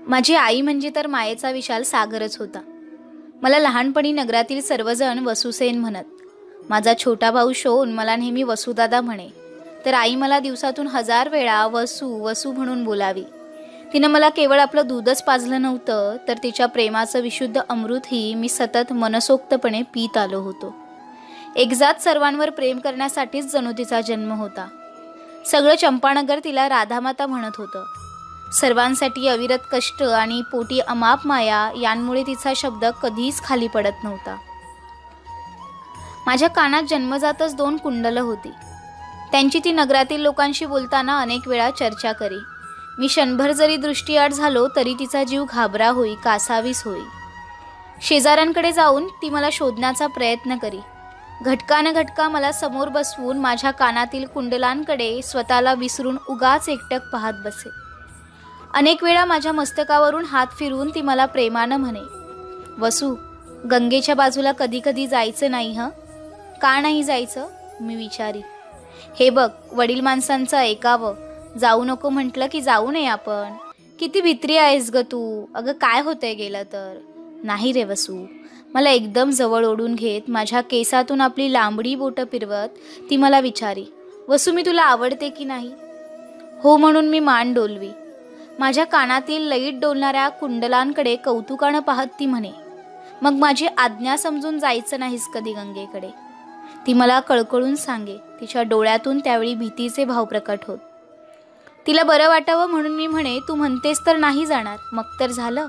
माझी आई म्हणजे तर मायेचा विशाल सागरच होता. मला लहानपणी नगरातील सर्वजण वसुसेन म्हणत. माझा छोटा भाऊ शोन मला नेहमी वसुदादा म्हणे, तर आई मला दिवसातून 1000 वेळा वसू वसू म्हणून बोलावी. तिनं मला केवळ आपलं दूधच पाजलं नव्हतं, तर तिच्या प्रेमाचं विशुद्ध अमृतही मी सतत मनसोक्तपणे पीत आलो होतो. एकजात सर्वांवर प्रेम करण्यासाठीच जणू तिचा जन्म होता. सगळं चंपानगर तिला राधामाता म्हणत होतं. सर्वांसाठी अविरत कष्ट आणि पोटी अमाप माया यांमुळे तिचा शब्द कधीच खाली पडत नव्हता. माझ्या कानात जन्मजातच 2 कुंडलं होती. त्यांची ती नगरातील लोकांशी बोलताना अनेक वेळा चर्चा करी. मी क्षणभर जरी दृष्टीआड झालो तरी तिचा जीव घाबरा होई, कासावीस होई. शेजाऱ्यांकडे जाऊन ती मला शोधण्याचा प्रयत्न करी. घटका मला समोर बसवून माझ्या कानातील कुंडलांकडे स्वतःला विसरून उगाच एकटक पाहत बसे. अनेक वेळा माझ्या मस्तकावरून हात फिरवून ती मला प्रेमानं म्हणे, वसू, गंगेच्या बाजूला कधी कधी जायचं नाही हं? का नाही जायचं? मी विचारी. हे बघ, वडील माणसांचं ऐकावं. जाऊ नको म्हटलं की जाऊ नये आपण. किती भित्री आहेस ग तू. अगं काय होतंय गेलं तर. नाही रे वसू. मला एकदम जवळ ओढून घेत माझ्या केसातून आपली लांबडी बोटं फिरवत ती मला विचारी, वसू, मी तुला आवडते की नाही? हो म्हणून मी मान डोलवी. माझ्या कानातील लईट डोलणाऱ्या कुंडलांकडे कौतुकानं पाहत ती म्हणे, मग माझी आज्ञा समजून जायचं नाहीस कधी गंगेकडे? ती मला कळकळून सांगे. तिच्या डोळ्यातून त्यावेळी भीतीचे भाव प्रकट होत. तिला बरं वाटावं म्हणून मी म्हणे, तू म्हणतेस तर नाही जाणार, मग तर झालं.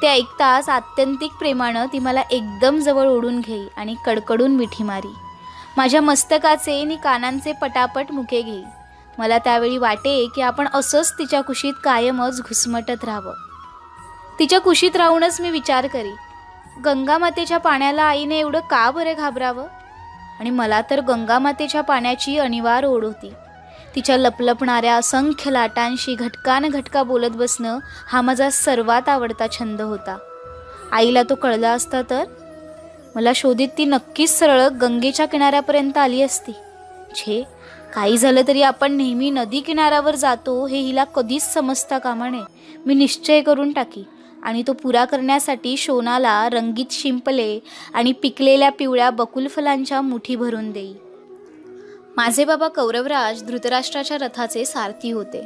ते ऐकताच आत्यंतिक प्रेमानं ती मला एकदम जवळ ओढून घेई आणि कडकडून मिठी मारी. माझ्या मस्तकाचे आणि कानांचे पटापट मुके घेई. मला त्यावेळी वाटे की आपण असंच तिच्या कुशीत कायमच घुसमटत राहावं. तिच्या कुशीत राहूनच मी विचार करी, गंगामातेच्या पाण्याला आईने एवढं का बरं घाबरावं? आणि मला तर गंगामातेच्या पाण्याची अनिवार्य ओढ होती. तिच्या लपलपणाऱ्या असंख्य लाटांशी घटका बोलत बसणं हा माझा सर्वात आवडता छंद होता. आईला तो कळला असता तर मला शोधित ती नक्कीच सरळ गंगेच्या किनाऱ्यापर्यंत आली असती. छे, काही झालं तरी आपण नेहमी नदी किनाऱ्यावर जातो हे हिला कधीच समजता कामा नये. मी निश्चय करून टाकी आणि तो पुरा करण्यासाठी शोनाला रंगीत शिंपले आणि पिकलेल्या पिवळ्या बकुल फलांच्या मुठी भरून देई. माझे बाबा कौरवराज धृतराष्ट्राच्या रथाचे सारथी होते.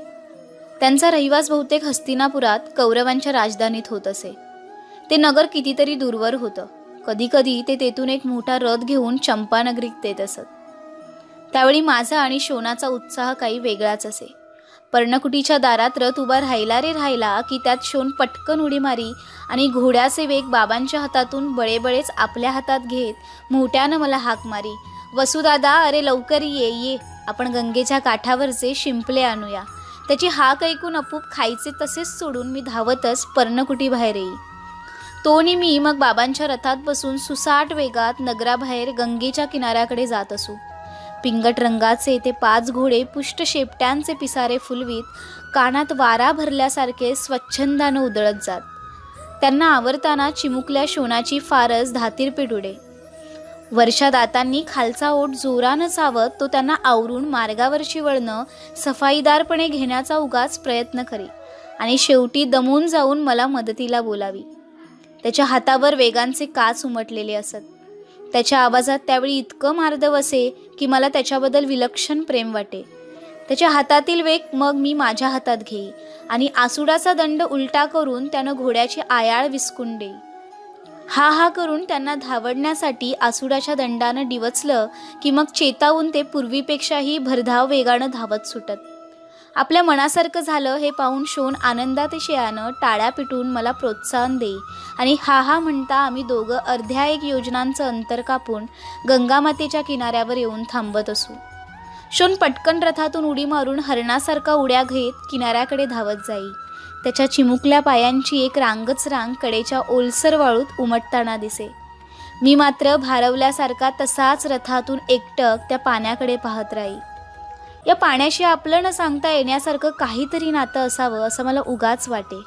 त्यांचा रहिवास बहुतेक हस्तिनापुरात कौरवांच्या राजधानीत होत असे. ते नगर कितीतरी दूरवर होतं. कधीकधी ते तेथून एक मोठा रथ घेऊन चंपानगरीत येत असत. त्यावेळी माझा आणि शोनाचा उत्साह काही वेगळाच असे. पर्णकुटीच्या दारात रथ उभा राहिला की त्यात शोन पटकन उडी मारी आणि घोड्याचे वेग बाबांच्या हातातून बळेबळेच आपल्या हातात घेत मोठ्यानं मला हाक मारी, वसुदादा, अरे लवकर ये, आपण गंगेच्या काठावरचे शिंपले आणूया. त्याची हाक ऐकून आपोआप खायचे तसेच सोडून मी धावतच पर्णकुटी बाहेर येई. तोनी मी मग बाबांच्या रथात बसून सुसाट वेगात नगराबाहेर गंगेच्या किनाऱ्याकडे जात असू. पिंगट रंगाचे ते 5 घोडे पुष्ट शेपट्यांचे पिसारे फुलवीत कानात वारा भरल्यासारखे स्वच्छंदानं उधळत जात. त्यांना आवरताना चिमुकल्या शोनाची फारच धातीरपीठ उडे. वर्षा दातांनी खालचा ओठ जोरानं चावत तो त्यांना आवरून मार्गावरची वळणं सफाईदारपणे घेण्याचा उगाच प्रयत्न करी आणि शेवटी दमून जाऊन मला मदतीला बोलावी. त्याच्या हातावर वेगांचे काच उमटलेले असत. त्याच्या आवाजात त्यावेळी इतकं मार्दव असे की मला त्याच्याबद्दल विलक्षण प्रेम वाटे. त्याच्या हातातील वेग मग मी माझ्या हातात घेई आणि आसुडाचा दंड उलटा करून त्यानं घोड्याची आयाळ विस्कून देई. हा करून त्यांना धावडण्यासाठी आसुडाच्या दंडानं डिवचलं की मग चेतावून ते पूर्वीपेक्षाही भरधाव वेगानं धावत सुटत. आपल्या मनासारखं झालं हे पाहून शोन आनंदातिशयानं टाळ्या पिटून मला प्रोत्साहन देई आणि हा म्हणता आम्ही दोघं अर्ध्या 1 योजनांचं अंतर कापून गंगामातेच्या किनाऱ्यावर येऊन थांबत असू. शोन पटकन रथातून उडी मारून हरणासारखा उड्या घेत किनाऱ्याकडे धावत जाई. त्याच्या चिमुकल्या पायांची एक रांगच रांग कडेच्या ओलसर वाळूत उमटताना दिसे. मी मात्र भारवल्यासारखा तसाच रथातून एकटक त्या पाण्याकडे पाहत राही. या पाण्याशी आपलं न सांगता येण्यासारखं काहीतरी नातं असावं असं मला उगाच वाटे.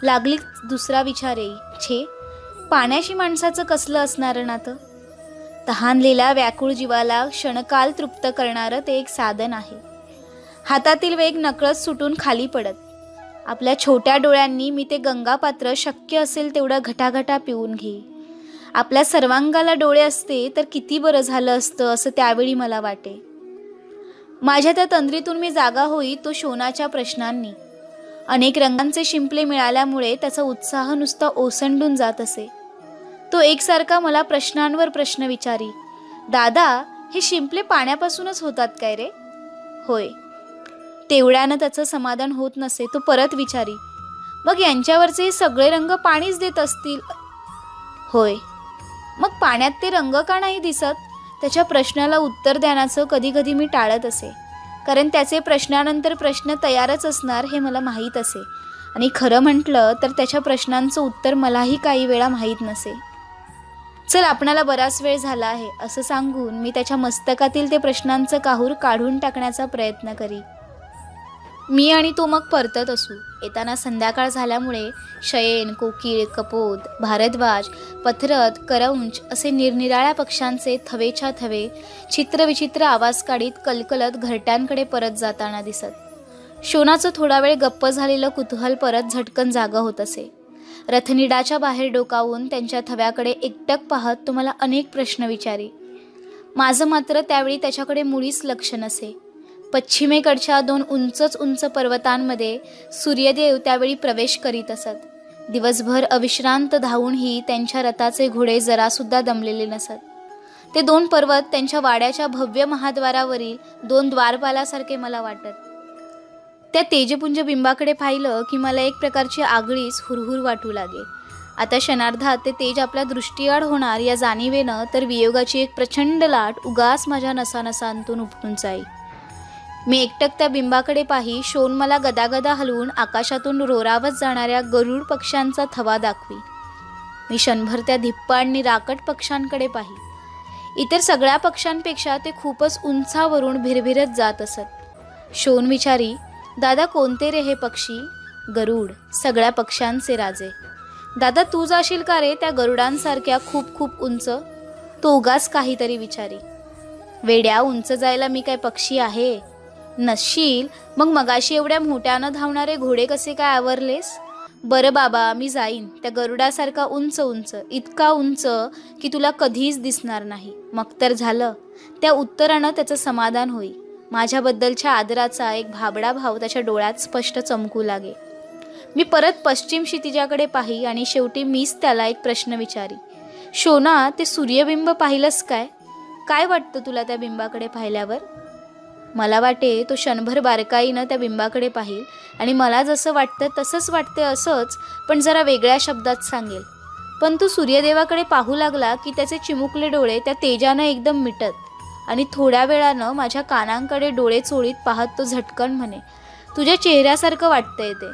लागली दुसरा विचार येई, छे, पाण्याशी माणसाचं कसलं असणारं नातं? तहानलेल्या व्याकुळ जीवाला क्षणकाल तृप्त करणारं ते एक साधन आहे. हातातील वेग नकळत सुटून खाली पडत. आपल्या छोट्या डोळ्यांनी मी ते गंगापात्र शक्य असेल तेवढं घटाघटा पिऊन घेई. आपल्या सर्वांगाला डोळे असते तर किती बरं झालं असतं असं त्यावेळी मला वाटे. माझ्या त्या तंद्रीतून मी जागा होई तो शोनाच्या प्रश्नांनी. अनेक रंगांचे शिंपले मिळाल्यामुळे त्याचा उत्साह नुसता ओसंडून जात असे. तो एकसारखा मला प्रश्नांवर प्रश्न विचारी. दादा, हे शिंपले पाण्यापासूनच होतात काय रे? होय. तेवढ्यानं त्याचं समाधान होत नसे. तो परत विचारी, मग यांच्यावरचे हे सगळे रंग पाणीच देत असतील? होय. मग पाण्यात ते रंग का नाही दिसत? त्याच्या प्रश्नाला उत्तर देण्याचं कधी कधी मी टाळत असे, कारण त्याचे प्रश्नानंतर प्रश्न तयारच असणार हे मला माहीत असे. आणि खरं म्हटलं तर त्याच्या प्रश्नांचं उत्तर मलाही काही वेळा माहीत नसे. चल, आपणाला बराच वेळ झाला आहे असं सांगून मी त्याच्या मस्तकातील ते प्रश्नांचं काहूर काढून टाकण्याचा प्रयत्न करी. मी आणि तो मग परतत असू. येताना संध्याकाळ झाल्यामुळे शयन, कोकिळ, कपोत, भारद्वाज, पथरत, करंज असे निरनिराळ्या पक्ष्यांचे थवेच्या थवे चित्रविचित्र आवाज काढीत कलकलत घरट्यांकडे परत जाताना दिसत. शोनाचं थोडा वेळ गप्प झालेलं कुतूहल परत झटकन जागं होत असे. रथनिडाच्या बाहेर डोकावून त्यांच्या थव्याकडे एकटक पाहत तो मला अनेक प्रश्न विचारी. माझं मात्र त्यावेळी त्याच्याकडे मुळीच लक्ष नसे. पश्चिमेकडच्या 2 उंच पर्वतांमध्ये सूर्यदेव त्यावेळी प्रवेश करीत असत. दिवसभर अविश्रांत धावूनही त्यांच्या रथाचे घोडे जरासुद्धा दमलेले नसत. ते 2 पर्वत त्यांच्या वाड्याच्या भव्य महाद्वारावरील 2 द्वारपालासारखे मला वाटत. त्या तेजपुंज बिंबाकडे पाहिलं की मला एक प्रकारची आगळीच हुरहुर वाटू लागे. आता क्षणार्धात ते तेज आपल्या दृष्टीआड होणार या जाणीवेनं तर वियोगाची एक प्रचंड लाट उगाच माझ्या नसानसांतून उपटून जाई. मी एकटक त्या बिंबाकडे पाही. शोन मला गदागदा हलवून आकाशातून रोरावत जाणाऱ्या गरुड पक्ष्यांचा थवा दाखवी. मी क्षणभर त्या धिप्प आणि राकट पक्ष्यांकडे पाही. इतर सगळ्या पक्ष्यांपेक्षा ते खूपच उंचावरून भिरभिरत जात असत. शोन विचारी, दादा, कोणते रे हे पक्षी? गरुड, सगळ्या पक्ष्यांचे राजे. दादा, तू जाशील का रे त्या गरुडांसारख्या खूप खूप उंच? तो उगाच काहीतरी विचारी. वेड्या, उंच जायला मी काय पक्षी आहे? नसशील मग मगाशी एवढ्या मोठ्यानं धावणारे घोडे कसे काय आवरलेस? बरं बाबा, मी जाईन त्या गरुडासारखा उंच उंच, इतका उंच की तुला कधीच दिसणार नाही. मग तर झालं. त्या उत्तरानं त्याचं समाधान होई. माझ्याबद्दलच्या आदराचा एक भाबडा भाव त्याच्या डोळ्यात स्पष्ट चमकू लागे. मी परत पश्चिम क्षितिजाकडे पाही आणि शेवटी मीच त्याला एक प्रश्न विचारी. शोना, ते सूर्यबिंब पाहिलंस काय? काय वाटतं तुला त्या बिंबाकडे पाहिल्यावर? मला वाटे तो क्षणभर बारकाईनं त्या बिंबाकडे पाहिल आणि मला जसं वाटतं तसंच वाटते असंच, पण जरा वेगळ्या शब्दात सांगेल. पण तो सूर्यदेवाकडे पाहू लागला की त्याचे चिमुकले डोळे त्या तेजानं एकदम मिटत आणि थोड्या वेळानं माझ्या कानांकडे डोळे चोळीत पाहत तो झटकन म्हणे, तुझ्या चेहऱ्यासारखं वाटतंय ते.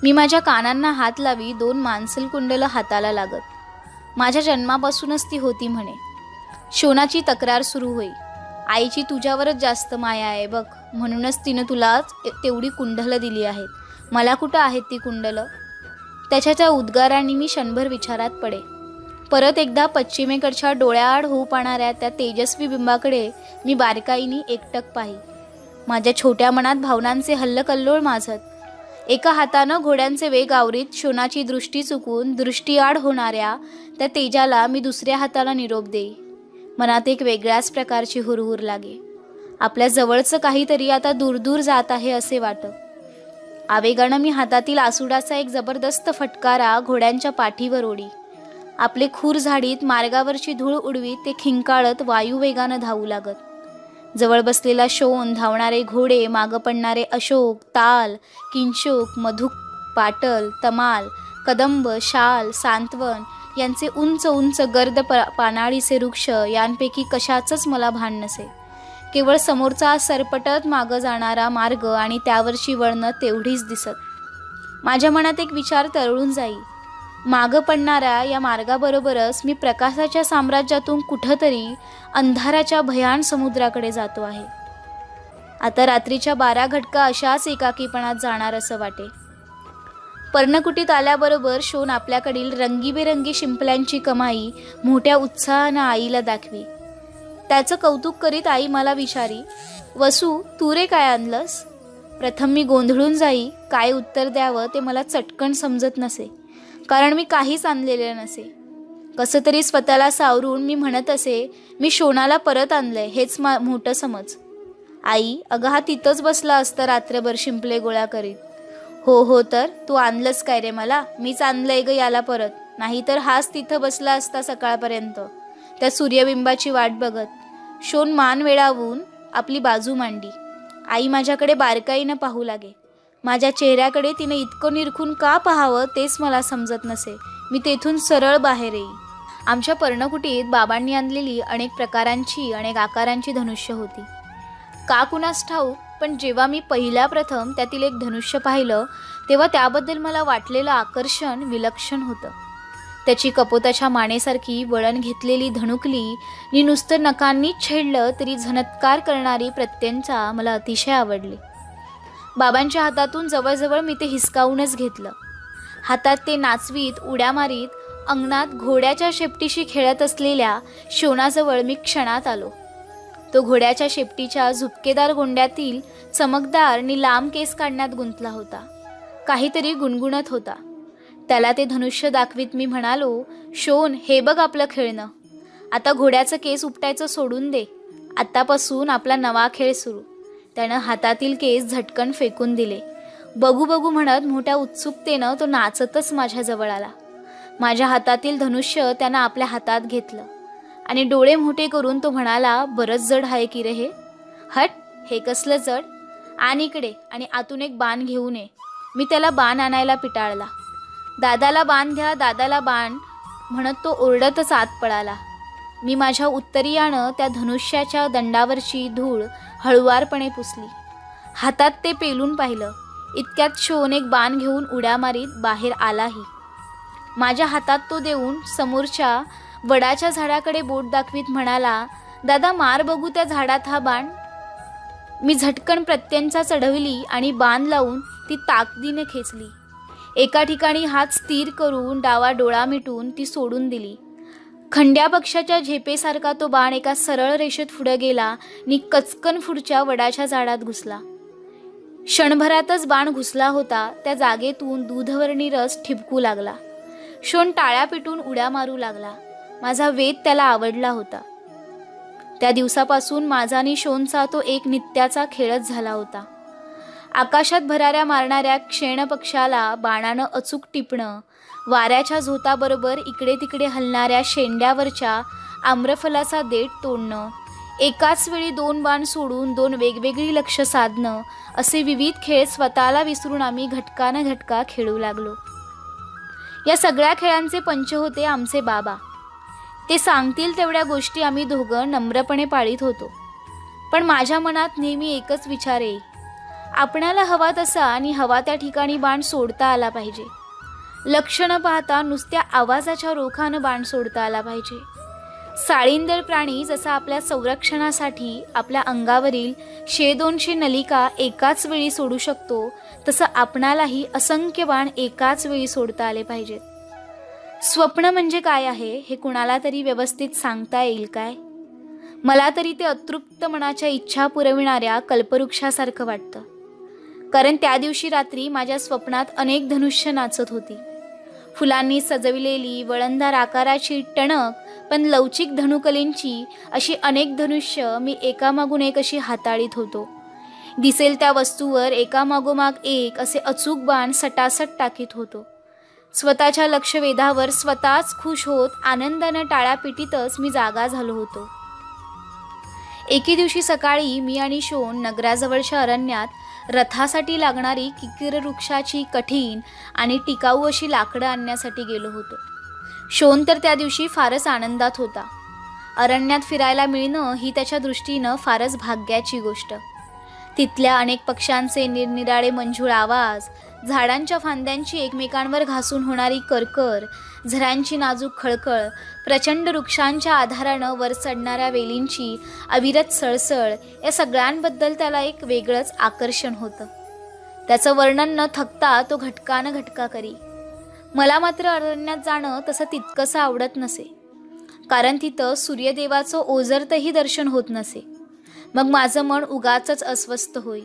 मी माझ्या कानांना हात लावी 2 मानसल कुंडलं हाताला लागत. माझ्या जन्मापासूनच ती होती म्हणे. शोनाची तक्रार सुरू होई. आईची तुझ्यावरच जास्त माया आहे बघ, म्हणूनच तिनं तुला तेवढी कुंडलं दिली आहेत. मला कुठं आहेत ती कुंडलं? त्याच्या त्या उद्गारांनी मी क्षणभर विचारात पडे. परत एकदा पश्चिमेकडच्या डोळ्याआड होऊ पाहणाऱ्या त्या तेजस्वी बिंबाकडे मी बारकाईने एकटक पाही. माझ्या छोट्या मनात भावनांचे हल्लकल्लोळ माजत. एका हातानं घोड्यांचे वेग आवरीत शोनाची दृष्टी चुकून दृष्टीआड होणाऱ्या त्या तेजाला मी दुसऱ्या हाताला निरोप देई. मनात एक वेगळ्याच प्रकारची हुरहुर लागे. आपल्या जवळचं काहीतरी आता दूर दूर जात आहे असे वाटत. आवेगानं मी हातातील आसुडाचा एक जबरदस्त फटकारा घोड्यांच्या पाठीवर ओढी. आपले खूर झाडीत मार्गावरची धूळ उडवीत ते खिंकाळत वायुवेगानं धावू लागत. जवळ बसलेला शोन, धावणारे घोडे, मागं पडणारे अशोक, ताल, किंशोक, मधुक, पाटल, तमाल, कदंब, शाल, सांत्वन यांचे उंच उंच गर्द पानाळीचे वृक्ष यांपैकी कशाचंच मला भान नसे. केवळ समोरचा सरपटत मागं जाणारा मार्ग आणि त्यावरची वळणं तेवढीच दिसत. माझ्या मनात एक विचार तरळून जाई. मागं पडणाऱ्या या मार्गाबरोबरच मी प्रकाशाच्या साम्राज्यातून कुठंतरी अंधाराच्या भयान समुद्राकडे जातो आहे. आता रात्रीच्या 12 घटका अशाच एकाकीपणात जाणार असं वाटे. पर्णकुटीत आल्याबरोबर शोन आपल्याकडील रंगीबेरंगी शिंपल्यांची कमाई मोठ्या उत्साहानं आईला दाखवी. त्याचं कौतुक करीत आई मला विचारी, वसू, तू रे काय आणलंस? प्रथम मी गोंधळून जाई, काय उत्तर द्यावं ते मला चटकन समजत नसे, कारण मी काहीच आणलेले नसे. कसं तरी स्वतःला सावरून मी म्हणत असे, मी शोनाला परत आणलंय हेच मोठं समज. आई, अगं हा तिथंच बसला असता रात्रभर शिंपले गोळा करीत. हो हो, तर तू आणलंस काय रे मला? मीच आणलंय ग याला परत, नाहीतर हाच तिथं बसला असता सकाळपर्यंत त्या सूर्यबिंबाची वाट बघत. शोन मान वेळावून आपली बाजू मांडली. आई माझ्याकडे बारकाईनं पाहू लागे. माझ्या चेहऱ्याकडे तिने इतकं निरखून का पाहावं तेच मला समजत नसे. मी तेथून सरळ बाहेर येई. आमच्या पर्णकुटीत बाबांनी आणलेली अनेक प्रकारांची, अनेक आकारांची धनुष्य होती. का कुणास ठाऊक, पण जेव्हा मी पहिल्या प्रथम त्यातील एक धनुष्य पाहिलं तेव्हा त्याबद्दल मला वाटलेलं आकर्षण विलक्षण होतं. त्याची कपोताच्या मानेसारखी वळण घेतलेली धनुकली नि नुसतं नकांनी छेडलं तरी झनत्कार करणारी प्रत्यंचा मला अतिशय आवडली. बाबांच्या हातातून जवळजवळ मी ते हिसकावूनच घेतलं. हातात ते नाचवीत, उड्या मारीत अंगणात घोड्याच्या शेपटीशी खेळत असलेल्या शोनाजवळ मी क्षणात आलो. तो घोड्याच्या शेपटीच्या झुपकेदार गोंड्यातील चमकदार नि लांब केस काढण्यात गुंतला होता. काहीतरी गुणगुणत होता. त्याला ते धनुष्य दाखवीत मी म्हणालो, शोन, हे बघ आपलं खेळणं. आता घोड्याचं केस उपटायचं सोडून दे. आत्तापासून आपला नवा खेळ सुरू. त्यानं हातातील केस झटकन फेकून दिले. बघू बघू म्हणत मोठ्या उत्सुकतेनं तो नाचतच माझ्याजवळ आला. माझ्या हातातील धनुष्य त्यानं आपल्या हातात घेतलं आणि डोळे मोठे करून तो म्हणाला, बरंच जड आहे की रे हे. हट, हे कसलं जड? आण इकडे आणि आतून एक बाण घेऊन ये. मी त्याला बाण आणायला पिटाळला. दादाला बाण द्या, दादाला बाण म्हणत तो ओरडतच आत पळाला. मी माझ्या उत्तरीयानं त्या धनुष्याच्या दंडावरची धूळ हळुवारपणे पुसली. हातात ते पेलून पाहिलं. इतक्यात शोन एक बाण घेऊन उड्या मारीत बाहेर आलाही. माझ्या हातात तो देऊन समोरच्या वडाच्या झाडाकडे बोट दाखवीत म्हणाला, दादा मार बघू त्या झाडात हा बाण. मी झटकन प्रत्यंचा चढवली आणि बाण लावून ती ताकदीने खेचली. एका ठिकाणी हात स्थिर करून डावा डोळा मिटून ती सोडून दिली. खंड्या पक्षाच्या झेपेसारखा तो बाण एका सरळ रेषेत पुढे गेला आणि कचकन पुढच्या वडाच्या झाडात घुसला. क्षणभरातच बाण घुसला होता. त्या जागेतून दूधवर्णी रस ठिबकू लागला. शोन टाळ्या पिटून उड्या मारू लागला. माझा वेध त्याला आवडला होता. त्या दिवसापासून माझा आणि शोनचा तो एक नित्याचा खेळच झाला होता. आकाशात भराऱ्या मारणाऱ्या क्षीण पक्षाला बाणानं अचूक टिपणं, वाऱ्याच्या झोताबरोबर इकडे तिकडे हलणाऱ्या शेंड्यावरच्या आम्रफलाचा देठ तोडणं, एकाच वेळी 2 बाण सोडून 2 वेगवेगळी लक्ष साधणं, असे विविध खेळ स्वतःला विसरून आम्ही घटकानं घटका खेळू लागलो. या सगळ्या खेळांचे पंच होते आमचे बाबा. ते सांगतील तेवढ्या गोष्टी आम्ही दोघं नम्रपणे पाळीत होतो. पण माझ्या मनात नेहमी एकच विचार येई, आपणाला हवा तसा आणि हवा त्या ठिकाणी बाण सोडता आला पाहिजे. लक्ष न पाहता नुसत्या आवाजाच्या रोखानं बाण सोडता आला पाहिजे. साळींदर प्राणी जसा आपल्या संरक्षणासाठी आपल्या अंगावरील 100-200 नलिका एकाच वेळी सोडू शकतो, तसं आपणालाही असंख्य बाण एकाच वेळी सोडता आले पाहिजेत. स्वप्न म्हणजे काय आहे हे कुणाला तरी व्यवस्थित सांगता येईल काय? मला तरी ते अतृप्त मनाच्या इच्छा पुरविणाऱ्या कल्पवृक्षासारखं वाटतं. कारण त्या दिवशी रात्री माझ्या स्वप्नात अनेक धनुष्य नाचत होती. फुलांनी सजविलेली वळणदार आकाराची टणक पण लवचिक धनुकलींची अशी अनेक धनुष्य मी एकामागून एक अशी हाताळीत होतो. दिसेल त्या वस्तूवर एकामागोमाग एक असे अचूक बाण सटासट टाकीत होतो. स्वतःच्या लक्षवेधावर स्वतःच खुश होत आनंदानं टाळ्या पिटीतच मी जागा झालो होतो. एके दिवशी सकाळी मी आणि शोन नगराजवळच्या अरण्यात रथासाठी लागणारी किकीर वृक्षाची कठीण आणि टिकाऊ अशी लाकडं आणण्यासाठी गेलो होतो. शोन तर त्या दिवशी फारच आनंदात होता. अरण्यात फिरायला मिळणं ही त्याच्या दृष्टीनं फारच भाग्याची गोष्ट. तिथल्या अनेक पक्ष्यांचे निरनिराळे मंजूळ आवाज, झाडांच्या फांद्यांची एकमेकांवर घासून होणारी करकर, झऱ्यांची नाजूक खळखळ, प्रचंड वृक्षांच्या आधारानं वर चढणाऱ्या वेलींची अविरत सळसळ, या सगळ्यांबद्दल त्याला एक वेगळंच आकर्षण होतं. त्याचं वर्णन न थकता तो घटकानं घटका करी. मला मात्र अरण्यात जाणं तसं तितकंसं आवडत नसे, कारण तिथं सूर्यदेवाचं ओझरतही दर्शन होत नसे. मग माझं मन उगाचच अस्वस्थ होई.